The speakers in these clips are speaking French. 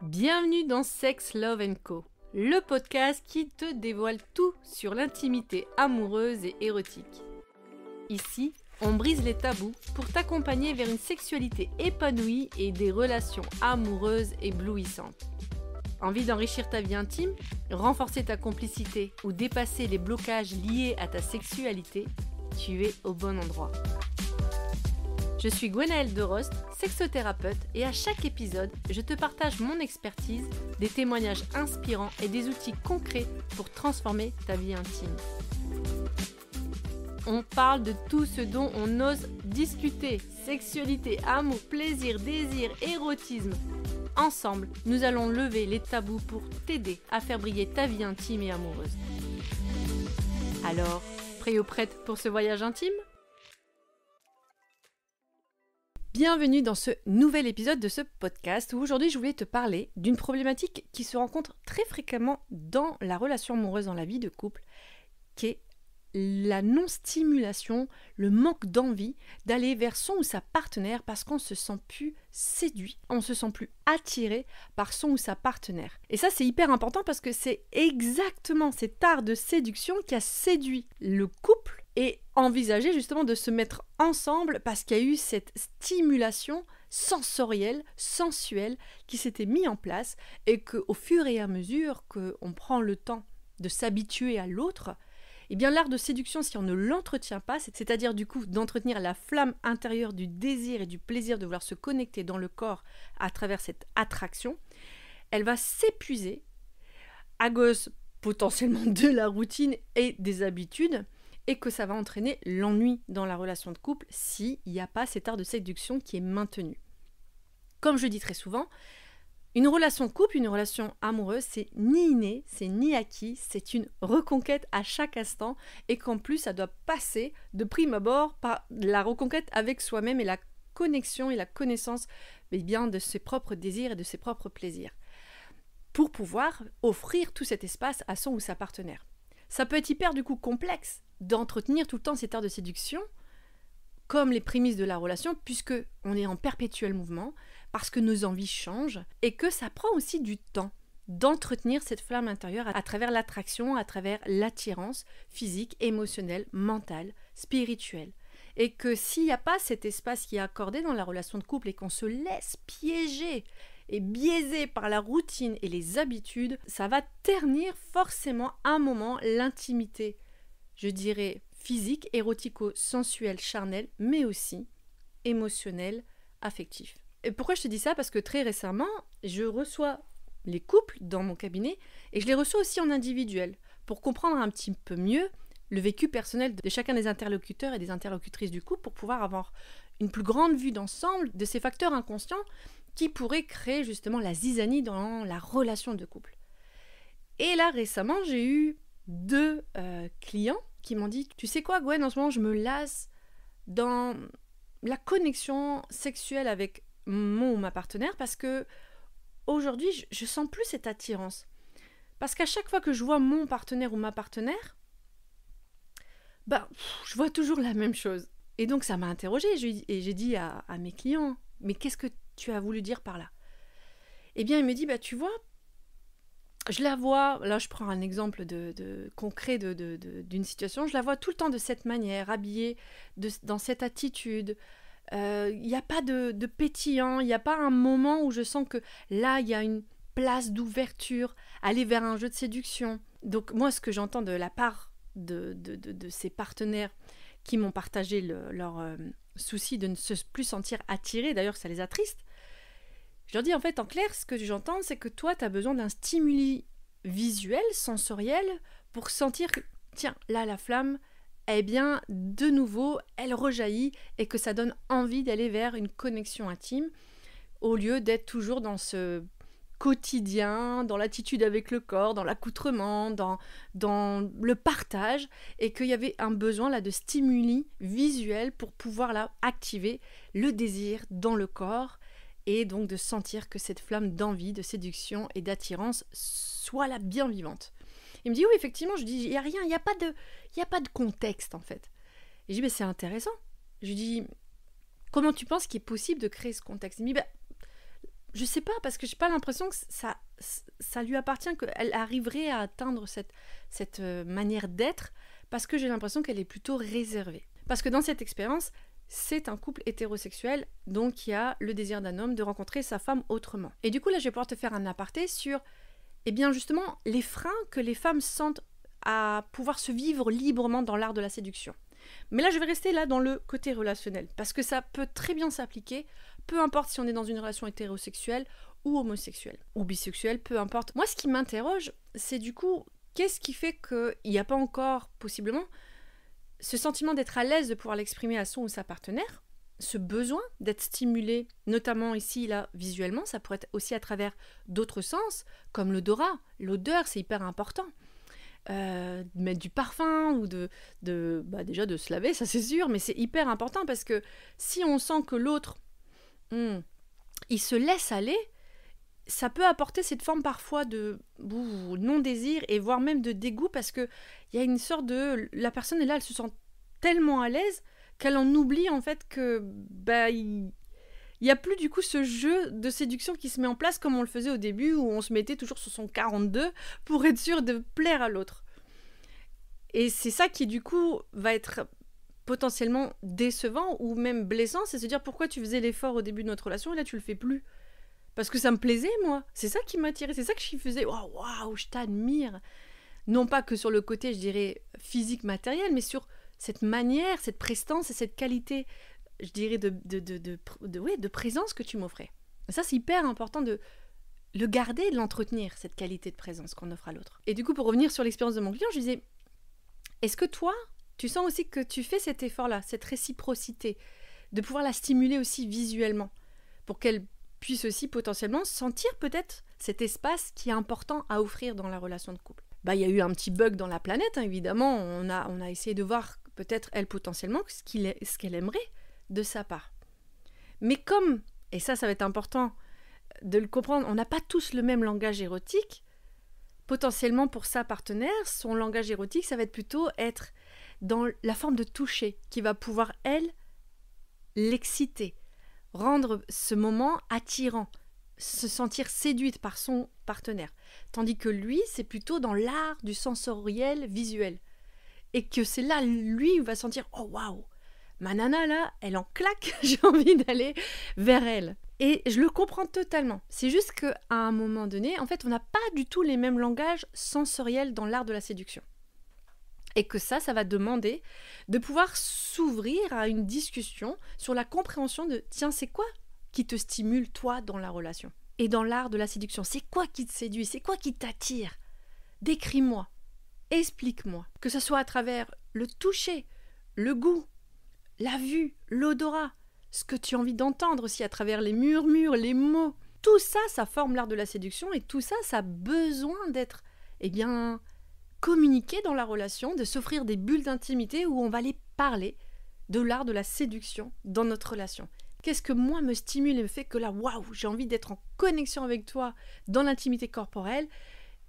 Bienvenue dans Sex, Love & Co, le podcast qui te dévoile tout sur l'intimité amoureuse et érotique. Ici, on brise les tabous pour t'accompagner vers une sexualité épanouie et des relations amoureuses éblouissantes. Envie d'enrichir ta vie intime, renforcer ta complicité ou dépasser les blocages liés à ta sexualité? Tu es au bon endroit. Je suis Gwenaëlle Derost, sexothérapeute, et à chaque épisode, je te partage mon expertise, des témoignages inspirants et des outils concrets pour transformer ta vie intime. On parle de tout ce dont on ose discuter, sexualité, amour, plaisir, désir, érotisme. Ensemble, nous allons lever les tabous pour t'aider à faire briller ta vie intime et amoureuse. Alors, prêt ou prête pour ce voyage intime ? Bienvenue dans ce nouvel épisode de ce podcast où aujourd'hui je voulais te parler d'une problématique qui se rencontre très fréquemment dans la relation amoureuse, dans la vie de couple, qui est la non-stimulation, le manque d'envie d'aller vers son ou sa partenaire parce qu'on se sent plus séduit, on se sent plus attiré par son ou sa partenaire. Et ça c'est hyper important parce que c'est exactement cet art de séduction qui a séduit le couple et envisagé justement de se mettre ensemble parce qu'il y a eu cette stimulation sensorielle, sensuelle qui s'était mise en place et qu'au fur et à mesure qu'on prend le temps de s'habituer à l'autre, eh bien l'art de séduction, si on ne l'entretient pas, c'est-à-dire du coup d'entretenir la flamme intérieure du désir et du plaisir de vouloir se connecter dans le corps à travers cette attraction, elle va s'épuiser à cause potentiellement de la routine et des habitudes, et que ça va entraîner l'ennui dans la relation de couple s'il n'y a pas cet art de séduction qui est maintenu. Comme je dis très souvent, une relation de couple, une relation amoureuse, c'est ni inné, c'est ni acquis, c'est une reconquête à chaque instant et qu'en plus, ça doit passer de prime abord par la reconquête avec soi-même et la connexion et la connaissance bien, de ses propres désirs et de ses propres plaisirs pour pouvoir offrir tout cet espace à son ou sa partenaire. Ça peut être hyper du coup complexe d'entretenir tout le temps cet art de séduction comme les prémices de la relation puisque on est en perpétuel mouvement, parce que nos envies changent et que ça prend aussi du temps d'entretenir cette flamme intérieure à travers l'attraction, à travers l'attirance physique, émotionnelle, mentale, spirituelle. Et que s'il n'y a pas cet espace qui est accordé dans la relation de couple et qu'on se laisse piéger et biaisé par la routine et les habitudes, ça va ternir forcément à un moment l'intimité, je dirais physique, érotico-sensuelle, charnelle, mais aussi émotionnelle, affective. Et pourquoi je te dis ça ? Parce que très récemment, je reçois les couples dans mon cabinet et je les reçois aussi en individuel pour comprendre un petit peu mieux le vécu personnel de chacun des interlocuteurs et des interlocutrices du couple pour pouvoir avoir une plus grande vue d'ensemble de ces facteurs inconscients qui pourraient créer justement la zizanie dans la relation de couple. Et là, récemment, j'ai eu deux clients qui m'ont dit « Tu sais quoi, Gwen, en ce moment, je me lasse dans la connexion sexuelle avec mon ou ma partenaire parce que aujourd'hui, je sens plus cette attirance. Parce qu'à chaque fois que je vois mon partenaire ou ma partenaire, je vois toujours la même chose. Et donc, ça m'a interrogée et j'ai dit à mes clients « Mais qu'est-ce que tu as voulu dire par là ?» Eh bien, il me dit « Tu vois, je la vois, là je prends un exemple concret d'une situation, je la vois tout le temps de cette manière, habillée dans cette attitude. Il n'y a pas de pétillant, il n'y a pas un moment où je sens que là il y a une place d'ouverture, aller vers un jeu de séduction. » Donc moi ce que j'entends de la part de ces partenaires qui m'ont partagé leur souci de ne se plus sentir attirés, d'ailleurs ça les attriste, je leur dis en fait en clair ce que j'entends c'est que toi tu as besoin d'un stimuli visuel, sensoriel pour sentir que tiens là la flamme eh bien, de nouveau, elle rejaillit et que ça donne envie d'aller vers une connexion intime au lieu d'être toujours dans ce quotidien, dans l'attitude avec le corps, dans l'accoutrement, dans le partage et qu'il y avait un besoin là de stimuli visuels pour pouvoir là activer le désir dans le corps et donc de sentir que cette flamme d'envie, de séduction et d'attirance soit là bien vivante. Il me dit oui effectivement, je dis il n'y a rien, il n'y a pas de contexte en fait. Et je dis c'est intéressant. Je lui dis comment tu penses qu'il est possible de créer ce contexte ? Il me dit je sais pas, parce que j'ai pas l'impression que ça lui appartient, qu'elle arriverait à atteindre cette manière d'être, parce que j'ai l'impression qu'elle est plutôt réservée. Parce que dans cette expérience, c'est un couple hétérosexuel, donc il y a le désir d'un homme de rencontrer sa femme autrement. Et du coup, là, je vais pouvoir te faire un aparté sur, eh bien, justement, les freins que les femmes sentent à pouvoir se vivre librement dans l'art de la séduction. Mais là, je vais rester là dans le côté relationnel, parce que ça peut très bien s'appliquer, peu importe si on est dans une relation hétérosexuelle ou homosexuelle, ou bisexuelle, peu importe. Moi, ce qui m'interroge, c'est du coup, qu'est-ce qui fait qu'il n'y a pas encore, possiblement, ce sentiment d'être à l'aise de pouvoir l'exprimer à son ou sa partenaire, ce besoin d'être stimulé, notamment ici, là, visuellement, ça pourrait être aussi à travers d'autres sens, comme l'odorat. L'odeur, c'est hyper important. Mettre du parfum ou déjà de se laver, ça c'est sûr, mais c'est hyper important parce que si on sent que l'autre, il se laisse aller, ça peut apporter cette forme parfois de non-désir et voire même de dégoût parce qu'il y a une sorte de... La personne est là, elle se sent tellement à l'aise qu'elle en oublie en fait que il n'y a plus du coup ce jeu de séduction qui se met en place comme on le faisait au début où on se mettait toujours sur son 42 pour être sûr de plaire à l'autre. Et c'est ça qui du coup va être potentiellement décevant ou même blessant, c'est se dire pourquoi tu faisais l'effort au début de notre relation et là tu le fais plus. Parce que ça me plaisait, moi. C'est ça qui m'attirait, c'est ça que je faisais. Waouh, je t'admire. Non pas que sur le côté, je dirais, physique, matériel, mais sur cette manière, cette prestance et cette qualité, je dirais, de présence que tu m'offrais. Ça, c'est hyper important de le garder et de l'entretenir, cette qualité de présence qu'on offre à l'autre. Et du coup, pour revenir sur l'expérience de mon client, je disais, est-ce que toi, tu sens aussi que tu fais cet effort-là, cette réciprocité, de pouvoir la stimuler aussi visuellement, pour qu'elle puisse aussi potentiellement sentir peut-être cet espace qui est important à offrir dans la relation de couple. Il y a eu un petit bug dans la planète, hein, évidemment, on a essayé de voir peut-être elle potentiellement ce qu'elle aimerait de sa part. Mais comme, et ça va être important de le comprendre, on n'a pas tous le même langage érotique, potentiellement pour sa partenaire, son langage érotique, ça va être plutôt être dans la forme de toucher, qui va pouvoir, elle, l'exciter, rendre ce moment attirant, se sentir séduite par son partenaire. Tandis que lui, c'est plutôt dans l'art du sensoriel visuel. Et que c'est là, lui, il va sentir « Oh, waouh, ma nana, là, elle en claque, j'ai envie d'aller vers elle. » Et je le comprends totalement. C'est juste qu'à un moment donné, en fait, on n'a pas du tout les mêmes langages sensoriels dans l'art de la séduction. Et que ça va demander de pouvoir s'ouvrir à une discussion sur la compréhension de « Tiens, c'est quoi qui te stimule, toi, dans la relation ?» Et dans l'art de la séduction, c'est quoi qui te séduit? C'est quoi qui t'attire? Décris-moi, explique-moi. Que ce soit à travers le toucher, le goût, la vue, l'odorat, ce que tu as envie d'entendre aussi à travers les murmures, les mots. Tout ça, ça forme l'art de la séduction et tout ça, ça a besoin d'être, communiquer dans la relation, de s'offrir des bulles d'intimité où on va aller parler de l'art de la séduction dans notre relation. Qu'est-ce que moi me stimule et me fait que là, waouh, j'ai envie d'être en connexion avec toi dans l'intimité corporelle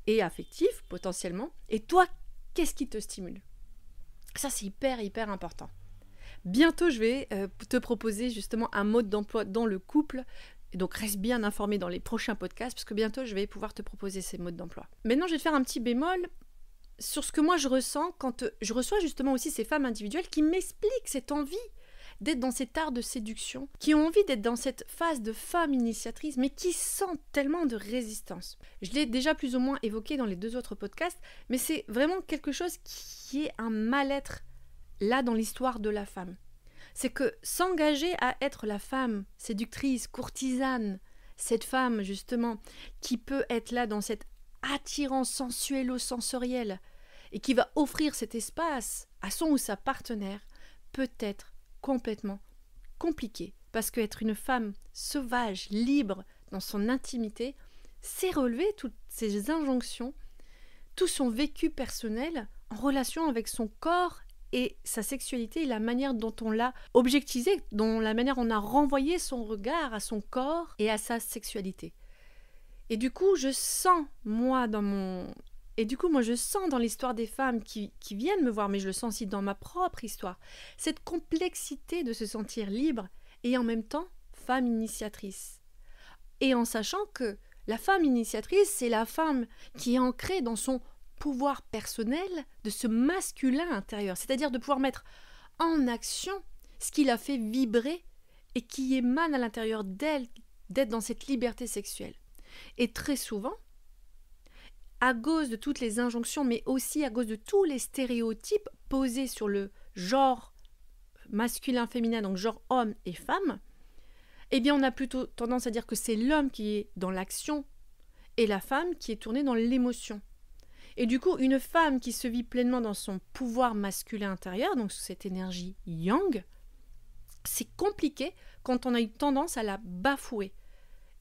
et affective potentiellement. Et toi, qu'est-ce qui te stimule? Ça, c'est hyper, hyper important. Bientôt, je vais te proposer justement un mode d'emploi dans le couple. Donc, reste bien informé dans les prochains podcasts parce que bientôt, je vais pouvoir te proposer ces modes d'emploi. Maintenant, je vais te faire un petit bémol sur ce que moi je ressens quand je reçois justement aussi ces femmes individuelles qui m'expliquent cette envie d'être dans cet art de séduction, qui ont envie d'être dans cette phase de femme initiatrice, mais qui sentent tellement de résistance. Je l'ai déjà plus ou moins évoqué dans les 2 autres podcasts, mais c'est vraiment quelque chose qui est un mal-être là dans l'histoire de la femme. C'est que s'engager à être la femme séductrice, courtisane, cette femme justement qui peut être là dans cette attirance sensuelle-sensorielle et qui va offrir cet espace à son ou sa partenaire peut être complètement compliqué parce qu'être une femme sauvage, libre dans son intimité, c'est relever toutes ces injonctions, tout son vécu personnel en relation avec son corps et sa sexualité et la manière dont on l'a objectisé, dont la manière dont on a renvoyé son regard à son corps et à sa sexualité. Et du coup, je sens, moi, dans l'histoire des femmes qui viennent me voir, mais je le sens aussi dans ma propre histoire, cette complexité de se sentir libre et en même temps femme initiatrice. et en sachant que la femme initiatrice, c'est la femme qui est ancrée dans son pouvoir personnel de ce masculin intérieur, c'est-à-dire de pouvoir mettre en action ce qui la fait vibrer et qui émane à l'intérieur d'elle, d'être dans cette liberté sexuelle. Et très souvent, à cause de toutes les injonctions, mais aussi à cause de tous les stéréotypes posés sur le genre masculin-féminin, donc genre homme et femme, eh bien on a plutôt tendance à dire que c'est l'homme qui est dans l'action et la femme qui est tournée dans l'émotion. Et du coup, une femme qui se vit pleinement dans son pouvoir masculin intérieur, donc cette énergie yang, c'est compliqué quand on a eu tendance à la bafouer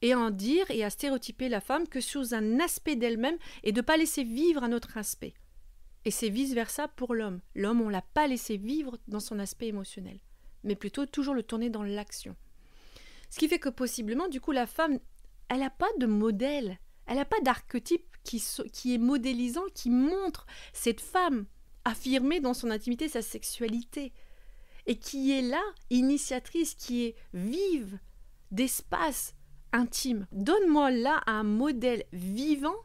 et à en dire et à stéréotyper la femme que sous un aspect d'elle-même et de ne pas laisser vivre un autre aspect. Et c'est vice-versa pour l'homme. L'homme, on ne l'a pas laissé vivre dans son aspect émotionnel, mais plutôt toujours le tourner dans l'action. Ce qui fait que possiblement, du coup, la femme, elle n'a pas de modèle, elle n'a pas d'archétype qui est modélisant, qui montre cette femme affirmer dans son intimité sa sexualité, et qui est là, initiatrice, qui est vive d'espace intime. Donne-moi là un modèle vivant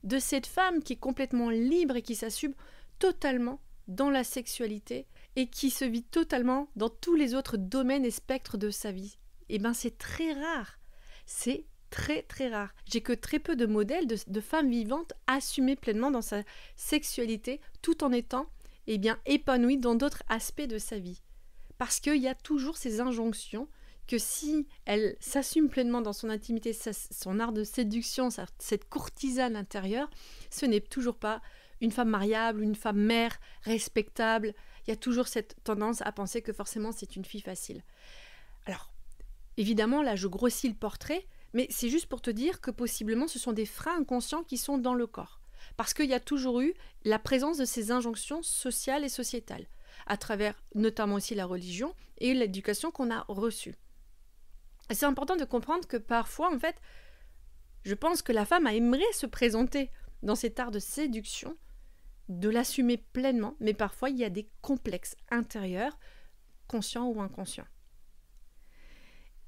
de cette femme qui est complètement libre et qui s'assume totalement dans la sexualité et qui se vit totalement dans tous les autres domaines et spectres de sa vie. Eh bien, c'est très rare. C'est très très rare. J'ai que très peu de modèles de femmes vivantes assumées pleinement dans sa sexualité tout en étant épanouies dans d'autres aspects de sa vie. Parce qu'il y a toujours ces injonctions que si elle s'assume pleinement dans son intimité, son art de séduction, cette courtisane intérieure, ce n'est toujours pas une femme mariable, une femme mère, respectable. Il y a toujours cette tendance à penser que forcément c'est une fille facile. Alors, évidemment, là je grossis le portrait, mais c'est juste pour te dire que possiblement ce sont des freins inconscients qui sont dans le corps. Parce qu'il y a toujours eu la présence de ces injonctions sociales et sociétales, à travers notamment aussi la religion et l'éducation qu'on a reçue. Et c'est important de comprendre que parfois, en fait, je pense que la femme aimerait se présenter dans cet art de séduction, de l'assumer pleinement, mais parfois il y a des complexes intérieurs, conscients ou inconscients.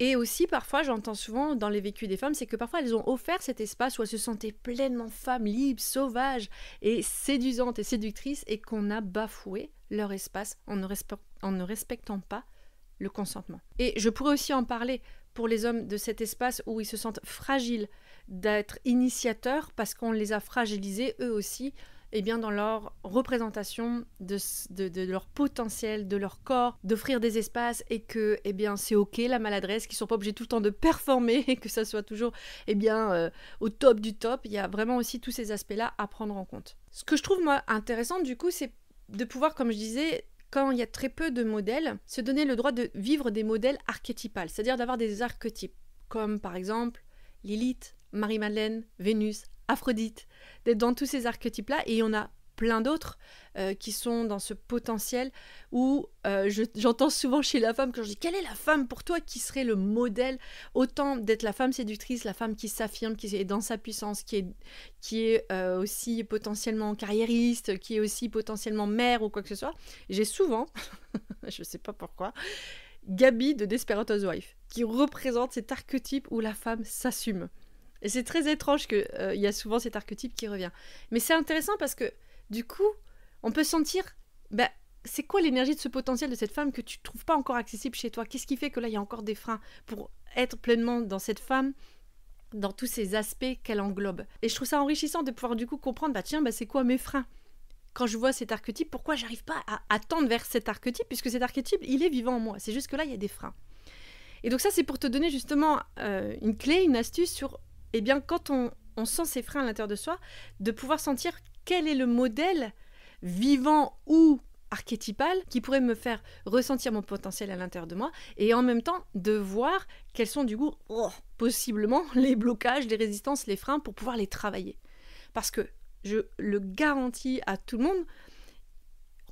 Et aussi, parfois, j'entends souvent dans les vécus des femmes, c'est que parfois elles ont offert cet espace où elles se sentaient pleinement femmes, libres, sauvages et séduisantes et séductrices et qu'on a bafoué leur espace en ne respectant pas le consentement. Et je pourrais aussi en parler pour les hommes de cet espace où ils se sentent fragiles d'être initiateurs parce qu'on les a fragilisés eux aussi dans leur représentation de leur potentiel, de leur corps, d'offrir des espaces et que c'est ok la maladresse, qu'ils ne sont pas obligés tout le temps de performer et que ça soit toujours au top du top. Il y a vraiment aussi tous ces aspects-là à prendre en compte. Ce que je trouve moi intéressant du coup, c'est de pouvoir, comme je disais, quand il y a très peu de modèles, se donner le droit de vivre des modèles archétypales, c'est-à-dire d'avoir des archétypes, comme par exemple Lilith, Marie-Madeleine, Vénus, Aphrodite, d'être dans tous ces archétypes-là, et il y en a plein d'autres qui sont dans ce potentiel où j'entends souvent chez la femme, quand je dis « Quelle est la femme pour toi qui serait le modèle ?» Autant d'être la femme séductrice, la femme qui s'affirme, qui est dans sa puissance, qui est aussi potentiellement carriériste, qui est aussi potentiellement mère ou quoi que ce soit. J'ai souvent, je ne sais pas pourquoi, Gabi de Desperate Housewives, qui représente cet archétype où la femme s'assume. Et c'est très étrange qu'il y a souvent cet archétype qui revient. Mais c'est intéressant parce que, du coup, on peut sentir, c'est quoi l'énergie de ce potentiel de cette femme que tu ne trouves pas encore accessible chez toi? Qu'est-ce qui fait que là, il y a encore des freins pour être pleinement dans cette femme, dans tous ces aspects qu'elle englobe? Et je trouve ça enrichissant de pouvoir, du coup, comprendre, c'est quoi mes freins? Quand je vois cet archétype, pourquoi j'arrive pas à tendre vers cet archétype? Puisque cet archétype, il est vivant en moi. C'est juste que là, il y a des freins. Et donc ça, c'est pour te donner justement une clé, une astuce sur... quand on sent ces freins à l'intérieur de soi, de pouvoir sentir quel est le modèle vivant ou archétypal qui pourrait me faire ressentir mon potentiel à l'intérieur de moi, et en même temps de voir quels sont du coup possiblement les blocages, les résistances, les freins pour pouvoir les travailler. Parce que je le garantis à tout le monde,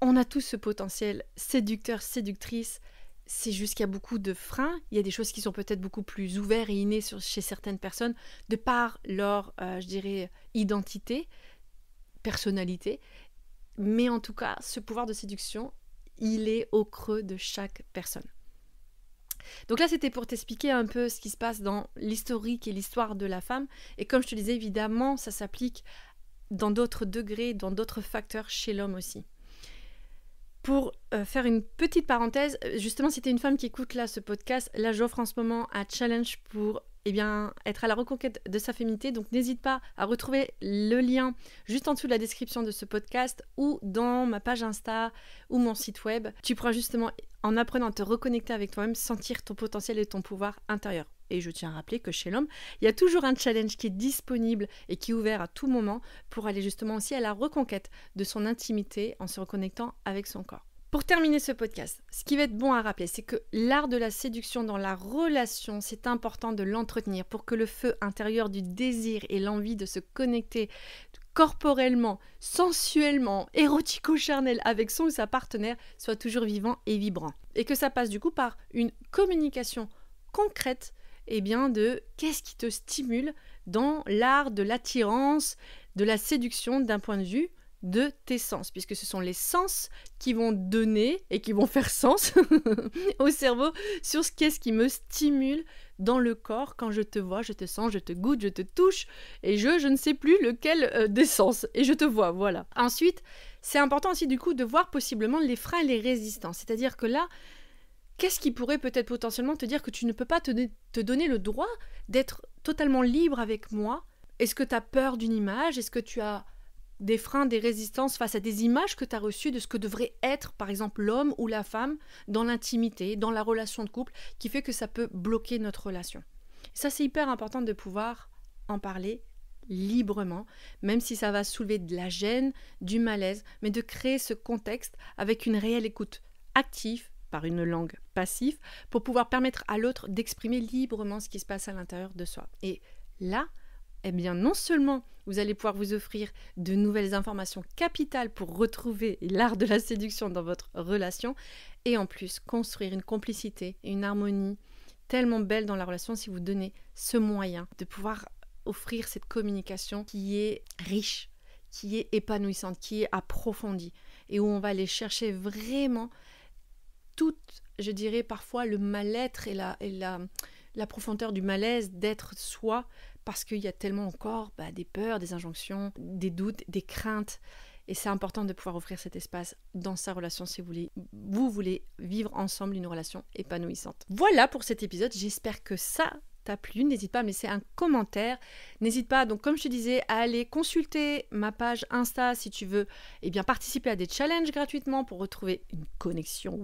on a tous ce potentiel séducteur, séductrice. C'est juste qu'il y a beaucoup de freins, il y a des choses qui sont peut-être beaucoup plus ouvertes et innées chez certaines personnes, de par leur, identité, personnalité, mais en tout cas, ce pouvoir de séduction, il est au creux de chaque personne. Donc là, c'était pour t'expliquer un peu ce qui se passe dans l'historique et l'histoire de la femme. Et comme je te disais, évidemment, ça s'applique dans d'autres degrés, dans d'autres facteurs chez l'homme aussi. Pour faire une petite parenthèse, justement, si tu es une femme qui écoute là ce podcast, là j'offre en ce moment un challenge pour être à la reconquête de sa féminité. Donc n'hésite pas à retrouver le lien juste en dessous de la description de ce podcast ou dans ma page Insta ou mon site web. Tu pourras justement, en apprenant à te reconnecter avec toi-même, sentir ton potentiel et ton pouvoir intérieur. Et je tiens à rappeler que chez l'homme, il y a toujours un challenge qui est disponible et qui est ouvert à tout moment pour aller justement aussi à la reconquête de son intimité en se reconnectant avec son corps. Pour terminer ce podcast, ce qui va être bon à rappeler, c'est que l'art de la séduction dans la relation, c'est important de l'entretenir pour que le feu intérieur du désir et l'envie de se connecter corporellement, sensuellement, érotico-charnel avec son ou sa partenaire soit toujours vivant et vibrant. Et que ça passe du coup par une communication concrète de qu'est-ce qui te stimule dans l'art de l'attirance, de la séduction d'un point de vue de tes sens, puisque ce sont les sens qui vont donner et qui vont faire sens au cerveau sur qu'est-ce qui me stimule dans le corps quand je te vois, je te sens, je te goûte, je te touche et je ne sais plus lequel des sens et je te vois, voilà. Ensuite, c'est important aussi du coup de voir possiblement les freins et les résistances, c'est-à-dire que là, qu'est-ce qui pourrait peut-être potentiellement te dire que tu ne peux pas te donner le droit d'être totalement libre avec moi? Est-ce que tu as peur d'une image? Est-ce que tu as des freins, des résistances face à des images que tu as reçues de ce que devrait être, par exemple, l'homme ou la femme dans l'intimité, dans la relation de couple, qui fait que ça peut bloquer notre relation? Ça, c'est hyper important de pouvoir en parler librement, même si ça va soulever de la gêne, du malaise, mais de créer ce contexte avec une réelle écoute active, par une langue passive, pour pouvoir permettre à l'autre d'exprimer librement ce qui se passe à l'intérieur de soi. Et là, non seulement vous allez pouvoir vous offrir de nouvelles informations capitales pour retrouver l'art de la séduction dans votre relation, et en plus construire une complicité et une harmonie tellement belle dans la relation si vous donnez ce moyen de pouvoir offrir cette communication qui est riche, qui est épanouissante, qui est approfondie, et où on va aller chercher vraiment tout, je dirais parfois le mal-être et la profondeur du malaise d'être soi, parce qu'il y a tellement encore des peurs, des injonctions, des doutes, des craintes. Et c'est important de pouvoir offrir cet espace dans sa relation si vous voulez vivre ensemble une relation épanouissante. Voilà pour cet épisode, j'espère que ça t'a plu. N'hésite pas à me laisser un commentaire. N'hésite pas, donc comme je te disais, à aller consulter ma page Insta si tu veux participer à des challenges gratuitement pour retrouver une connexion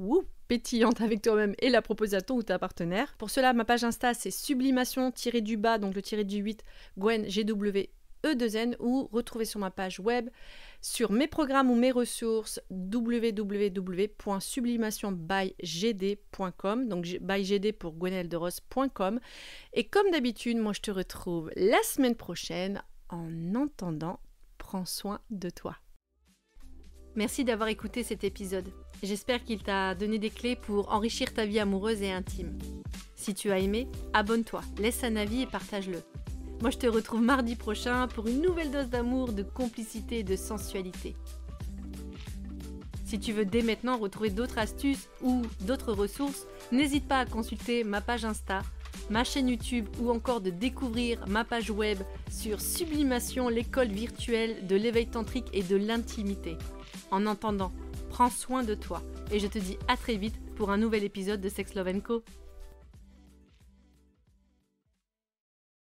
pétillante avec toi-même et la proposer à ton ou ta partenaire. Pour cela, ma page Insta, c'est sublimation-du-bas, donc le tiré du 8, Gwen, GWE2N, ou retrouver sur ma page web, sur mes programmes ou mes ressources, www.sublimationbygd.com, donc bygd pour gwenelderos.com. Et comme d'habitude, moi je te retrouve la semaine prochaine. En attendant, prends soin de toi. Merci d'avoir écouté cet épisode. J'espère qu'il t'a donné des clés pour enrichir ta vie amoureuse et intime. Si tu as aimé, abonne-toi, laisse un avis et partage-le. Moi, je te retrouve mardi prochain pour une nouvelle dose d'amour, de complicité et de sensualité. Si tu veux dès maintenant retrouver d'autres astuces ou d'autres ressources, n'hésite pas à consulter ma page Insta, ma chaîne YouTube ou encore de découvrir ma page web sur Sublimation, l'école virtuelle de l'éveil tantrique et de l'intimité. En attendant, prends soin de toi et je te dis à très vite pour un nouvel épisode de Sex, Love & Co.